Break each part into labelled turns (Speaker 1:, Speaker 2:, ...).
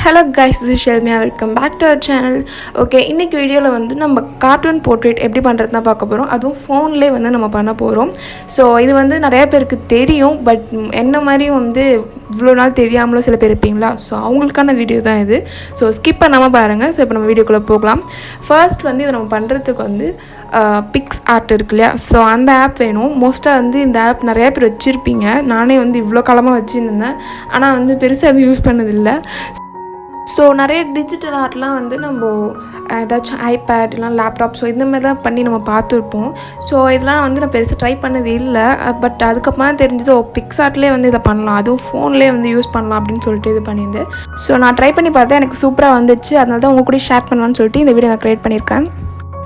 Speaker 1: Hello guys, this is Shelmia. Welcome back to our channel. Okay, இன்னைக்கு வீடியோல வந்து நம்ம கார்ட்டூன் போர்ட்ரேட் எப்படி பண்றதுன்னு பார்க்க போறோம். அதுவும் ஃபோன்லயே வந்து நம்ம பண்ண போறோம். சோ இது வந்து நிறைய பேருக்கு தெரியும், பட் என்ன மாதிரி வந்து இவ்வளோ நாள் தெரியாமலும் சில பேர் இருப்பீங்களா. ஸோ அவங்களுக்கான வீடியோ தான் இது. ஸோ ஸ்கிப் பண்ணாமல் பாருங்கள். ஸோ இப்போ நம்ம வீடியோக்குள்ளே போகலாம். ஃபர்ஸ்ட் வந்து இதை நம்ம பண்ணுறதுக்கு வந்து Picsart இருக்கு இல்லையா, ஸோ அந்த ஆப் வேணும். மோஸ்ட்டாக வந்து இந்த ஆப் நிறையா பேர் வச்சுருப்பீங்க. நானே வந்து இவ்வளோ காலமாக வச்சுருந்தேன், ஆனால் வந்து பெருசாக எதுவும் யூஸ் பண்ணதில்லை. ஸோ நிறைய டிஜிட்டல் ஆர்ட்லாம் வந்து நம்ம ஏதாச்சும் ஐபேட் இல்லைனா லேப்டாப் ஸோ இந்த மாதிரி தான் பண்ணி நம்ம பார்த்துருப்போம். ஸோ இதெல்லாம் வந்து நான் பெருசாக ட்ரை பண்ணது இல்லை. பட் அதுக்கப்புறமா தெரிஞ்சது Picsartலேயே வந்து இதை பண்ணலாம், அதுவும் ஃபோன்லேயே வந்து யூஸ் பண்ணலாம் அப்படின்னு சொல்லிட்டு இது பண்ணியிருந்தேன். ஸோ நான் ட்ரை பண்ணி பார்த்தேன், எனக்கு சூப்பராக வந்துச்சு. அதனால தான் உங்கள் கூட ஷேர் பண்ணலான்னு சொல்லிட்டு இந்த வீடியோ நான் க்ரியேட் பண்ணியிருக்கேன்.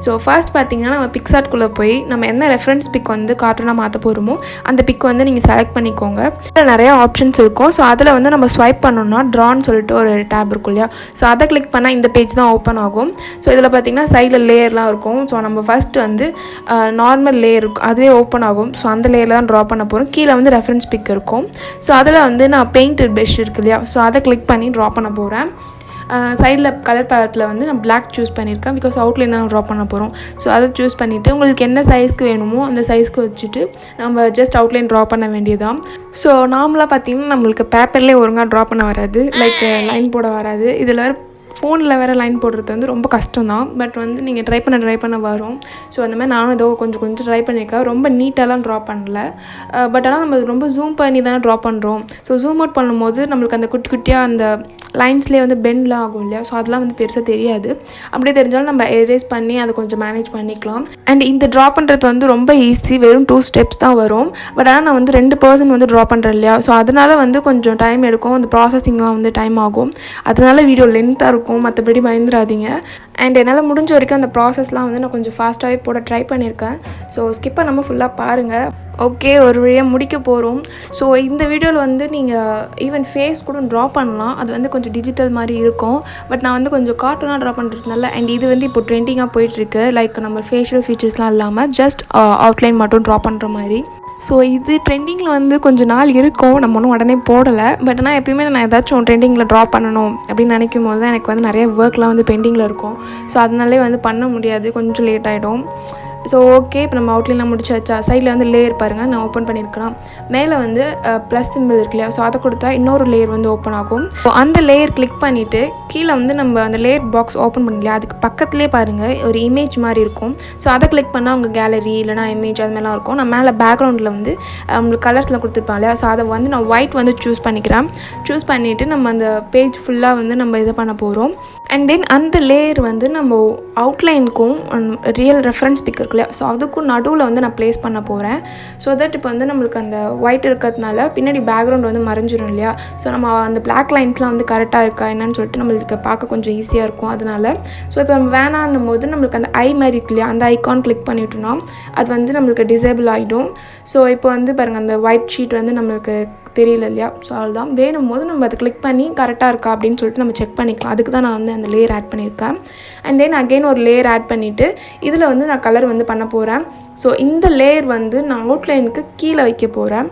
Speaker 1: ஸோ ஃபர்ஸ்ட் பார்த்தீங்கன்னா நம்ம Picsartக்குள்ளே போய் நம்ம என்ன ரெஃபரன்ஸ் பிக் வந்து கார்ட்டூனாக மாற்ற போகிறோமோ அந்த பிக் வந்து நீங்கள் செலக்ட் பண்ணிக்கோங்க. இதில் நிறையா ஆப்ஷன்ஸ் இருக்கும். ஸோ அதில் வந்து நம்ம ஸ்வைப் பண்ணோம்னா ட்ரான்னு சொல்லிட்டு ஒரு டேப் இருக்கும் இல்லையா, ஸோ அதை கிளிக் பண்ணால் இந்த பேஜ் தான் ஓப்பன் ஆகும். ஸோ இதில் பார்த்தீங்கன்னா சைடில் லேயர்லாம் இருக்கும். ஸோ நம்ம ஃபஸ்ட்டு வந்து நார்மல் லேயர் இருக்கும், அதுவே ஓப்பன் ஆகும். ஸோ அந்த லேயரில் தான் ட்ரா பண்ண போகிறோம். கீழே வந்து ரெஃபரன்ஸ் பிக் இருக்கும். ஸோ அதில் வந்து நான் பெயிண்டட் ப்ரஷ் இருக்கு இல்லையா, ஸோ அதை கிளிக் பண்ணி ட்ரா பண்ண போகிறேன். சைடில் கலர் பேலட்டில் வந்து நான் பிளாக் சூஸ் பண்ணியிருக்கேன், பிகாஸ் அவுட்லைன் தான் ட்ரா பண்ண போகிறோம். ஸோ அதை சூஸ் பண்ணிவிட்டு உங்களுக்கு என்ன சைஸ்க்கு வேணுமோ அந்த சைஸ்க்கு வச்சுட்டு நம்ம ஜஸ்ட் அவுட்லைன் ட்ரா பண்ண வேண்டியதான். ஸோ நார்மலாக பார்த்திங்கன்னா நம்மளுக்கு பேப்பர்லேயே ஒழுங்காக ட்ரா பண்ண வராது, லைக் லைன் போட வராது. இதில் வேறு ஃபோனில் வேறு லைன் போடுறது வந்து ரொம்ப கஷ்டம் தான். பட் வந்து நீங்கள் ட்ரை பண்ண வரும். ஸோ அந்த மாதிரி நானும் ஏதோ கொஞ்சம் ட்ரை பண்ணியிருக்கேன். ரொம்ப நீட்டாலாம் ட்ரா பண்ணல, பட் ஆனால் நம்ம ரொம்ப ஜூம் பண்ணி தான் ட்ரா பண்ணுறோம். ஸோ ஜூம் அவுட் பண்ணும்போது நம்மளுக்கு அந்த குட்டி குட்டியாக அந்த லைன்ஸ்லேயே வந்து பெண்ட்லாம் ஆகும் இல்லையா, ஸோ அதெல்லாம் வந்து பெருசாக தெரியாது. அப்படியே தெரிஞ்சாலும் நம்ம எரேஸ் பண்ணி அதை கொஞ்சம் மேனேஜ் பண்ணிக்கலாம். அண்ட் இந்த ட்ரா பண்ணுறது வந்து ரொம்ப ஈஸி, வெறும் 2 ஸ்டெப்ஸ் தான் வரும். பட் ஆனால் நான் வந்து 2 பர்சன் வந்து ட்ரா பண்ணுறேன் இல்லையா, ஸோ அதனால் வந்து கொஞ்சம் டைம் எடுக்கும், அந்த ப்ராசஸிங்லாம் வந்து டைம் ஆகும். அதனால வீடியோ லென்த்தாக இருக்கும், மற்றபடி பயந்துடாதீங்க. அண்ட் என்னால் முடிஞ்ச வரைக்கும் அந்த ப்ராசஸ்லாம் வந்து நான் கொஞ்சம் ஃபாஸ்ட்டாகவே போட ட்ரை பண்ணியிருக்கேன். ஸோ ஸ்கிப் பண்ணாமல் ஃபுல்லாக பாருங்கள். ஓகே, ஒரு வழியாக முடிக்க போகிறோம். ஸோ இந்த வீடியோவில் வந்து நீங்கள் ஈவன் ஃபேஸ் கூட ட்ரா பண்ணலாம், அது வந்து கொஞ்சம் டிஜிட்டல் மாதிரி இருக்கும். பட் நான் வந்து கொஞ்சம் கார்ட்டூனாக ட்ரா பண்ணுறதுனால, அண்ட் இது வந்து இப்போ ட்ரெண்டிங்காக போயிட்டுருக்கு, லைக் நம்ம ஃபேஷியல் ஃபீச்சர்ஸ்லாம் இல்லாமல் ஜஸ்ட் அவுட்லைன் மட்டும் ட்ரா பண்ணுற மாதிரி. ஸோ இது ட்ரெண்டிங்கில் வந்து கொஞ்சம் நாள் இருக்கும், நம்ம ஒன்றும் உடனே போடலை. பட் ஆனால் எப்பயுமே நான் ஏதாச்சும் ட்ரெண்டிங்கில் ட்ரா பண்ணணும் அப்படின்னு நினைக்கும் போது தான் எனக்கு வந்து நிறைய ஒர்க்லாம் வந்து பெண்டிங்கில் இருக்கும். ஸோ அதனாலே வந்து பண்ண முடியாது, கொஞ்சம் லேட் ஆகிடும். ஸோ ஓகே, இப்போ நம்ம அவுட்லைன்லாம் முடிச்சாச்சா. சைடில் வந்து லேயர் பாருங்கள், நான் ஓப்பன் பண்ணியிருக்கலாம். மேலே வந்து ப்ளஸ் சிம்பிள் இருக்கு இல்லையா, ஸோ அதை கொடுத்தா இன்னொரு லேயர் வந்து ஓப்பன் ஆகும். ஸோ அந்த லேயர் கிளிக் பண்ணிவிட்டு கீழே வந்து நம்ம அந்த லேயர் பாக்ஸ் ஓப்பன் பண்ணலையா, அதுக்கு பக்கத்துலேயே பாருங்கள் ஒரு இமேஜ் மாதிரி இருக்கும். ஸோ அதை கிளிக் பண்ணால் உங்கள் கேலரி இல்லைனா இமேஜ் அது மாதிரிலாம் இருக்கும். நான் மேலே பேக்ரவுண்டில் வந்து உங்களுக்கு கலர்ஸில் கொடுத்துருப்பேன் இல்லையா, ஸோ அதை வந்து நான் ஒயிட் வந்து சூஸ் பண்ணிக்கிறேன். சூஸ் பண்ணிவிட்டு நம்ம அந்த பேஜ் ஃபுல்லாக வந்து நம்ம இது பண்ண போகிறோம். அண்ட் தென் அந்த லேயர் வந்து நம்ம அவுட்லைனுக்கும் ரியல் ரெஃபரன்ஸ் பிக் இருக்குல்லையா, ஸோ அதுக்கும் நடுவில் வந்து நான் ப்ளேஸ் பண்ண போகிறேன். ஸோ தட் இப்போ வந்து நம்மளுக்கு அந்த ஒயிட் இருக்கிறதுனால பின்னாடி பேக்ரவுண்ட் வந்து மறைஞ்சிரும் இல்லையா, ஸோ நம்ம அந்த பிளாக் லைன்ஸ்லாம் வந்து கரெக்டாக இருக்கா என்னன்னு சொல்லிட்டு நம்மளுக்கு பார்க்க கொஞ்சம் ஈஸியாக இருக்கும். அதனால் ஸோ இப்போ வேணான்னும் போது நம்மளுக்கு அந்த ஐ மாதிரி இருக்கு இல்லையா, அந்த ஐக்கான் கிளிக் பண்ணிவிட்டோம்னா அது வந்து நம்மளுக்கு டிசேபிள் ஆகிடும். ஸோ இப்போ வந்து பாருங்கள் அந்த ஒயிட் ஷீட் வந்து நம்மளுக்கு தெரியல இல்லையா, ஸோ அதுதான் வேணும் போது நம்ம அதை கிளிக் பண்ணி கரெக்டாக இருக்கா அப்படின்னு சொல்லிட்டு நம்ம செக் பண்ணிக்கலாம். அதுக்கு தான் நான் வந்து அந்த லேயர் ஆட் பண்ணியிருக்கேன். அண்ட் தென் அகெயின் ஒரு லேயர் ஆட் பண்ணிவிட்டு இதில் வந்து நான் கலர் வந்து பண்ண போகிறேன். ஸோ இந்த லேயர் வந்து நான் அவுட்லைனுக்கு கீழே வைக்க போகிறேன்,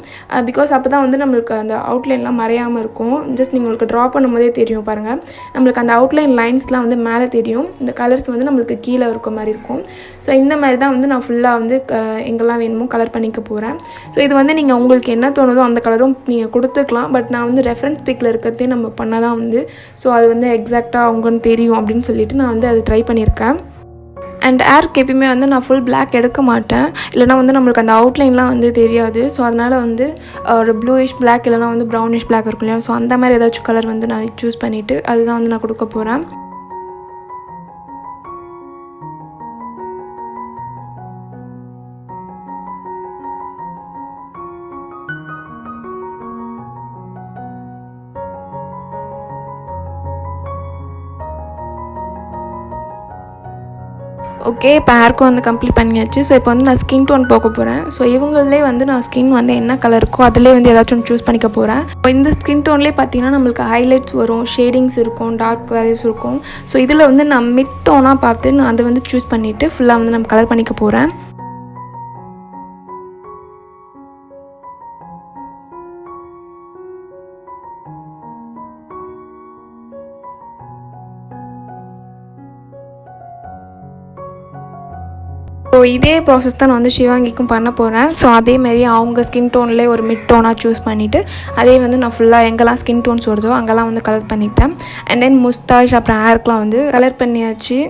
Speaker 1: பிகாஸ் அப்போ தான் வந்து நம்மளுக்கு அந்த அவுட்லைன்லாம் மறையாமல் இருக்கும். ஜஸ்ட் நீங்கள் உங்களுக்கு ட்ரா பண்ணும் போதே தெரியும் பாருங்கள், நம்மளுக்கு அந்த அவுட்லைன் லைன்ஸ்லாம் வந்து மேலே தெரியும், இந்த கலர்ஸ் வந்து நம்மளுக்கு கீழே இருக்க மாதிரி இருக்கும். ஸோ இந்த மாதிரி தான் வந்து நான் ஃபுல்லாக வந்து எங்கெல்லாம் வேணுமோ கலர் பண்ணிக்க போகிறேன். ஸோ இது வந்து நீங்கள் உங்களுக்கு என்ன தோணுதோ அந்த கலரும் நீங்கள் கொடுத்துக்கலாம். பட் நான் வந்து ரெஃபரன்ஸ் பிக்கில் இருக்கிறதே நம்ம பண்ணால் தான் வந்து ஸோ அது வந்து எக்ஸாக்டாக அவங்கன்னு தெரியும் அப்படின்னு சொல்லிட்டு நான் வந்து அதை ட்ரை பண்ணியிருக்கேன். அண்ட் ஏருக்கு எப்பயுமே வந்து நான் ஃபுல் பிளாக் எடுக்க மாட்டேன், இல்லைனா வந்து நம்மளுக்கு அந்த அவுட்லைன்லாம் வந்து தெரியாது. ஸோ அதனால் வந்து ஒரு ப்ளூயிஷ் பிளாக் இல்லைனா வந்து ப்ரௌனிஷ் பிளாக் இருக்கும் இல்லையா, ஸோ அந்த மாதிரி ஏதாச்சும் கலர் வந்து நான் சூஸ் பண்ணிவிட்டு அதுதான் வந்து நான் கொடுக்க போகிறேன். ஓகே, இப்போ ஹேர்க்கும் வந்து கம்ப்ளீட் பண்ணியாச்சு. ஸோ இப்போ வந்து நான் ஸ்கின் டோன் போக போகிறேன். ஸோ இவங்களே வந்து நான் ஸ்கின் வந்து என்ன கலர் இருக்கோ அதிலே வந்து ஏதாச்சும் ஒன்று சூஸ் பண்ணிக்க போகிறேன். இப்போ இந்த ஸ்கின் டோன்லேயே பார்த்தீங்கன்னா நம்மளுக்கு ஹைலைட்ஸ் வரும், ஷேடிங்ஸ் இருக்கும், டார்க் வேல்யூஸ் இருக்கும். ஸோ இதில் வந்து நான் மிட் டோனாக பார்த்து நான் அதை வந்து சூஸ் பண்ணிவிட்டு ஃபுல்லாக வந்து நம்ம கலர் பண்ணிக்க போகிறேன். ஸோ இதே ப்ராசஸ் தான் நான் வந்து ஷிவாங்கிக்கும் பண்ண போகிறேன். ஸோ அதேமாரி அவங்க ஸ்கின் டோன்லேயே ஒரு மிட் டோனாக சூஸ் பண்ணிவிட்டு அதே வந்து நான் ஃபுல்லாக எங்கெல்லாம் ஸ்கின் டோன்ஸ் வருதோ அங்கெல்லாம் வந்து கலர் பண்ணிட்டேன். அண்ட் தென் முஸ்தாஷ் அப்புறம் ஹேர்க்கெலாம் வந்து கலர் பண்ணியாச்சு.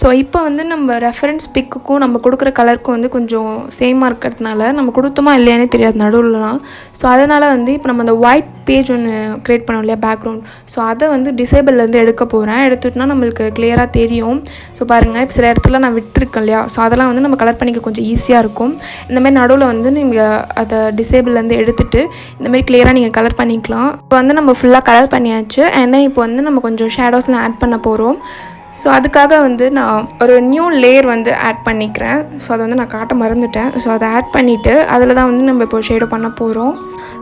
Speaker 1: ஸோ இப்போ வந்து நம்ம ரெஃபரன்ஸ் பிக்குக்கும் நம்ம கொடுக்குற கலருக்கும் வந்து கொஞ்சம் சேமாக இருக்கிறதுனால நம்ம கொடுத்தோமா இல்லையானே தெரியாது நடுவில்லாம். ஸோ அதனால் வந்து இப்போ நம்ம அந்த ஒயிட் பேஜ் ஒன்று க்ரியேட் பண்ணோம் இல்லையா பேக்ரவுண்ட், ஸோ அதை வந்து டிசேபிள்லேருந்து எடுக்க போகிறேன். எடுத்துகிட்டோன்னா நம்மளுக்கு கிளியராக தெரியும். ஸோ பாருங்கள், இப்போ சில இடத்துல நான் விட்டுருக்கேன் இல்லையா, ஸோ அதெல்லாம் வந்து நம்ம கலர் பண்ணிக்க கொஞ்சம் ஈஸியாக இருக்கும். இந்தமாதிரி நடுவில் வந்து நீங்கள் அதை டிசேபிள்லேருந்து எடுத்துகிட்டு இந்தமாதிரி கிளியராக நீங்கள் கலர் பண்ணிக்கலாம். இப்போ வந்து நம்ம ஃபுல்லாக கலர் பண்ணியாச்சு. அண்ட் தென் இப்போ வந்து நம்ம கொஞ்சம் ஷேடோஸ்லாம் ஆட் பண்ண போகிறோம். ஸோ அதுக்காக வந்து நான் ஒரு நியூ லேயர் வந்து ஆட் பண்ணிக்கிறேன். ஸோ அதை வந்து நான் காட்ட மறந்துட்டேன். ஸோ அதை ஆட் பண்ணிவிட்டு அதில் தான் வந்து நம்ம இப்போ ஷேடோ பண்ண போகிறோம்.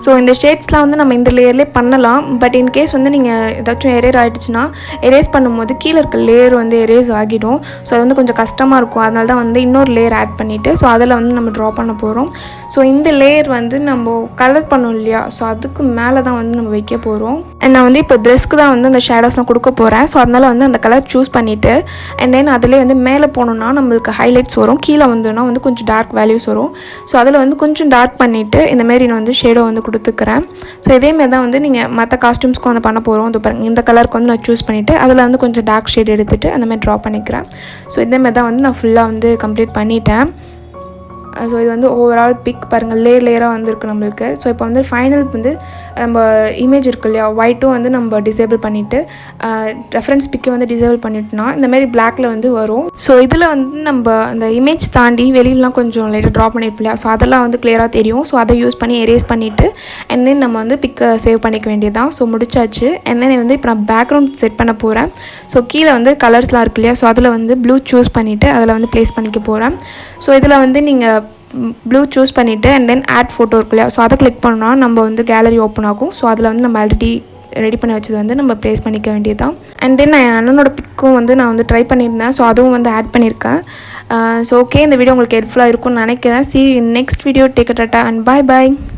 Speaker 1: ஸோ இந்த ஷேட்ஸ்லாம் வந்து நம்ம இந்த லேயர்லேயே பண்ணலாம். பட் இன்கேஸ் வந்து நீங்கள் ஏதாச்சும் எரேர் ஆகிடுச்சுன்னா எரேஸ் பண்ணும்போது கீழே இருக்க லேயர் வந்து எரேஸ் ஆகிடும். ஸோ அது வந்து கொஞ்சம் கஷ்டமாக இருக்கும். அதனால தான் வந்து இன்னொரு லேயர் ஆட் பண்ணிவிட்டு ஸோ அதில் வந்து நம்ம ட்ரா பண்ண போகிறோம். ஸோ இந்த லேயர் வந்து நம்ம கலர் பண்ணோம் இல்லையா, ஸோ அதுக்கு மேலே தான் வந்து நம்ம வைக்க போகிறோம். அண்ட் நான் வந்து இப்போ ட்ரெஸ்க்கு தான் வந்து அந்த ஷேடோஸ்லாம் கொடுக்க போகிறேன். ஸோ அதனால் வந்து அந்த கலர் சூஸ் பண்ணிவிட்டு அண்ட் தென் அதிலே வந்து மேலே போனோன்னா நம்மளுக்கு ஹைலைட்ஸ் வரும், கீழே வந்தோன்னா வந்து கொஞ்சம் டார்க் வேல்யூஸ் வரும். ஸோ அதில் வந்து கொஞ்சம் டார்க் பண்ணிவிட்டு இந்தமாரி நான் வந்து ஷேடோ வந்து கொடுத்துக்கிறேன். ஸோ இதேமாரி தான் வந்து நீங்கள் மற்ற காஸ்டியூம்ஸ்க்கும் வந்து பண்ண போகிறோம். இது பாருங்கள், இந்த கலருக்கு வந்து நான் சூஸ் பண்ணிவிட்டு அதில் வந்து கொஞ்சம் டார்க் ஷேட் எடுத்துகிட்டு அந்தமாதிரி ட்ரா பண்ணிக்கிறேன். ஸோ இதேமாரி தான் வந்து நான் ஃபுல்லாக வந்து கம்ப்ளீட் பண்ணிட்டேன். ஸோ இது வந்து ஓவரால் பிக் பாருங்கள், லேயராக வந்துருக்கு நம்மளுக்கு. ஸோ இப்போ வந்து ஃபைனல் வந்து நம்ம இமேஜ் இருக்கு இல்லையா, ஒயிட்டும் வந்து நம்ம டிசேபிள் பண்ணிவிட்டு ரெஃபரன்ஸ் பிக்கை வந்து டிசேபிள் பண்ணிட்டோம்னா இந்தமாரி பிளாக்ல வந்து வரும். ஸோ இதில் வந்து நம்ம அந்த இமேஜ் தாண்டி வெளியிலாம் கொஞ்சம் லைட்டாக ட்ரா பண்ணியிருப்போம் இல்லையா, ஸோ அதெல்லாம் வந்து கிளியராக தெரியும். ஸோ அதை யூஸ் பண்ணி எரேஸ் பண்ணிவிட்டு அண்ட் தென் நம்ம வந்து பிக்கை சேவ் பண்ணிக்க வேண்டியதான். ஸோ முடிச்சாச்சு. அண்ட் தென் வந்து இப்போ நான் பேக்ரவுண்ட் செட் பண்ண போகிறேன். ஸோ கீழே வந்து கலர்ஸ்லாம் இருக்கு இல்லையா, ஸோ அதில் வந்து ப்ளூ சூஸ் பண்ணிவிட்டு அதில் வந்து ப்ளேஸ் பண்ணிக்க போகிறேன். ஸோ இதில் வந்து நீங்கள் ப்ளூ சூஸ் பண்ணிவிட்டு அண்ட் தென் ஆட் ஃபோட்டோ இருக்கு இல்லையா, ஸோ அதை கிளிக் பண்ணோன்னா நம்ம வந்து கேலரி ஓப்பன் ஆகும். ஸோ அதில் வந்து நம்ம ஆல்ரெடி ரெடி பண்ணி வச்சது வந்து நம்ம ப்ளேஸ் பண்ணிக்க வேண்டியது தான். அண்ட் தென் நான் என் அண்ணனோட பிக்கும் வந்து நான் வந்து ட்ரை பண்ணியிருந்தேன். ஸோ அதுவும் வந்து ஆட் பண்ணியிருக்கேன். ஸோ ஓகே, இந்த வீடியோ உங்களுக்கு ஹெல்ப்ஃபுல்லாக இருக்கும்னு நினைக்கிறேன். See you in next video. Take a tata and bye bye.